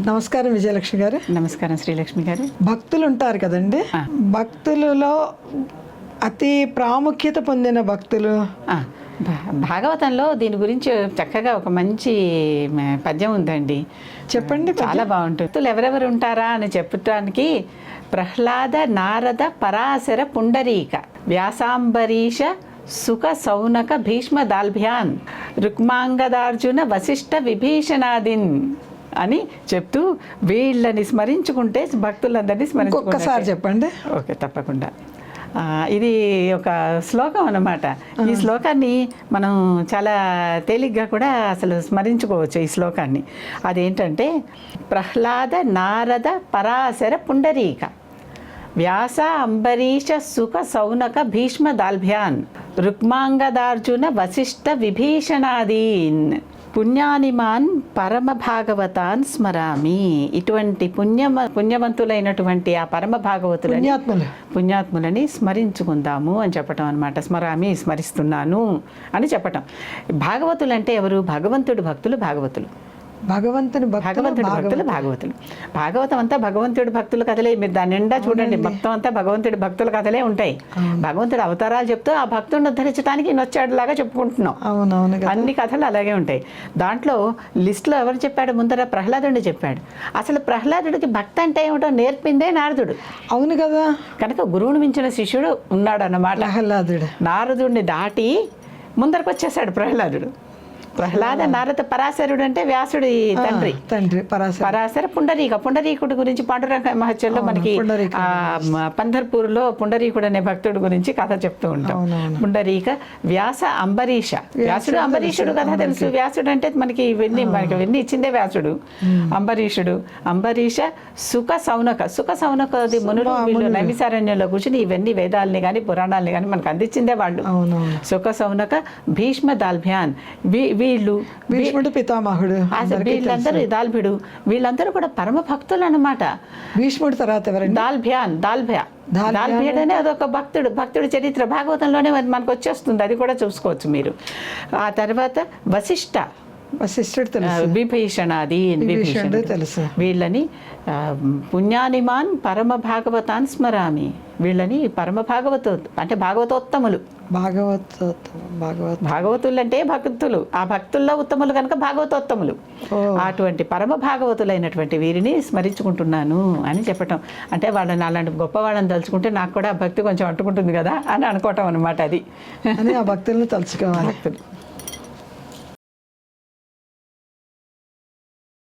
నమస్కారం విజయలక్ష్మి గారు. నమస్కారం శ్రీలక్ష్మి గారు. భక్తులు ఉంటారు కదండి, భక్తులలో అతి ప్రాముఖ్యత పొందిన భక్తులు భాగవతంలో దీని గురించి చక్కగా ఒక మంచి పద్యం ఉందండి, చెప్పండి. చాలా బాగుంటుంది. భక్తులు ఎవరెవరు ఉంటారా అని చెప్పడానికి ప్రహ్లాద, నారద, పరాశర, పుండరీక, వ్యాసాంబరీష, సుఖ, సౌనక, భీష్మ, దాల్భ్యాన్, రుక్మాంగదార్జున, వశిష్ఠ, విభీషణాదిన్ అని చెప్తూ వీళ్ళని స్మరించుకుంటే భక్తులందరినీ స్మరించుకుంటే. ఒక్కసారి చెప్పండి. ఓకే, తప్పకుండా. ఇది ఒక శ్లోకం అన్నమాట. ఈ శ్లోకాన్ని మనం చాలా తేలిగ్గా కూడా అసలు స్మరించుకోవచ్చు. ఈ శ్లోకాన్ని అదేంటంటే ప్రహ్లాద, నారద, పరాశర, పుండరీక, వ్యాస, అంబరీష, సుఖ, సౌనక, భీష్మ, దాల్భ్యాన్, రుక్మాంగదార్జున, వశిష్ఠ, విభీషణాదీన్, పుణ్యానిమాన్ పరమ భాగవతాన్ స్మరామి. ఇటువంటి పుణ్యవంతులైనటువంటి ఆ పరమ పుణ్యాత్ములని స్మరించుకుందాము అని చెప్పటం అనమాట. స్మరామి, స్మరిస్తున్నాను అని చెప్పటం. భాగవతులు అంటే ఎవరు? భగవంతుడు భక్తులు భాగవతులు. భగవంతుడి భక్తులు భాగవతులు. భాగవతం అంతా భగవంతుడి భక్తుల కథలే. మీరు దాని నిండా చూడండి, మొత్తం అంతా భగవంతుడి భక్తుల కథలే ఉంటాయి. భగవంతుడు అవతారాలు చెప్తూ ఆ భక్తుడిని ఉద్ధరించడానికి నొచ్చాడు లాగా చెప్పుకుంటున్నాం. అన్ని కథలు అలాగే ఉంటాయి. దాంట్లో లిస్టులో ఎవరు చెప్పాడు? ముందర ప్రహ్లాదుడిని చెప్పాడు. అసలు ప్రహ్లాదుడికి భక్తి అంటే ఏమిటో నేర్పిందే నారదుడు. అవును కదా. కనుక గురువుని మించిన శిష్యుడు ఉన్నాడు అన్నమాట. ప్రహ్లాదుడు నారదుడిని దాటి ముందరకు వచ్చేసాడు ప్రహ్లాదుడు. ప్రహ్లాద, నారద, పరాశరుడు అంటే వ్యాసుడి తండ్రి పరాశర, పుండరీకుడు గురించి పాండురంగ మహత్యంలో మనకి పంధర్పూర్లో పుండరీకుడు అనే భక్తుడు గురించి కథ చెప్తూ ఉంటాం. పుండరీక, వ్యాస, అంబరీష. వ్యాసుడు అంబరీషుడు కథ తెలుసు. వ్యాసుడు అంటే మనకి ఇవన్నీ ఇచ్చిందే వ్యాసుడు. అంబరీష, సుఖ, సౌనక మునులు వీళ్ళు నైమిసారణ్యంలో కూర్చుని ఇవన్నీ వేదాలని కానీ పురాణాలని కానీ మనకు అందించిందే వాళ్ళు. సుఖ, సౌనక, భీష్మ, దాల్భ్యాన్, వీళ్ళు భీష్ముడు పితామహుడు, వీళ్ళందరూ దాల్భ్యుడు, వీళ్ళందరూ కూడా పరమ భక్తులు అన్నమాట. భీష్ముడు తర్వాత ఎవరండి? దాల్భ్యుడు అనే అదొక భక్తుడు చరిత్ర భాగవతంలోనే మనకు వచ్చేస్తుంది. అది కూడా చూసుకోవచ్చు మీరు. ఆ తర్వాత వశిష్ఠుడు తెలుసు, విభీషణుడు తెలుసు. వీళ్ళని పుణ్యానిమాన్ పరమ భాగవతాన్ స్మరామి. వీళ్ళని పరమ అంటే భాగవతోత్తములు. భాగవతులు అంటే భక్తులు, ఆ భక్తుల్లో ఉత్తములు కనుక భాగవతోత్తములు. అటువంటి పరమ భాగవతులైనటువంటి వీరిని స్మరించుకుంటున్నాను అని చెప్పటం. అంటే వాళ్ళని అలాంటి గొప్ప వాళ్ళని తలుచుకుంటే నాకు కూడా భక్తి కొంచెం అంటుకుంటుంది కదా అని అనుకోవటం అనమాట. అది ఆ భక్తులను తలుచుకోవాలి.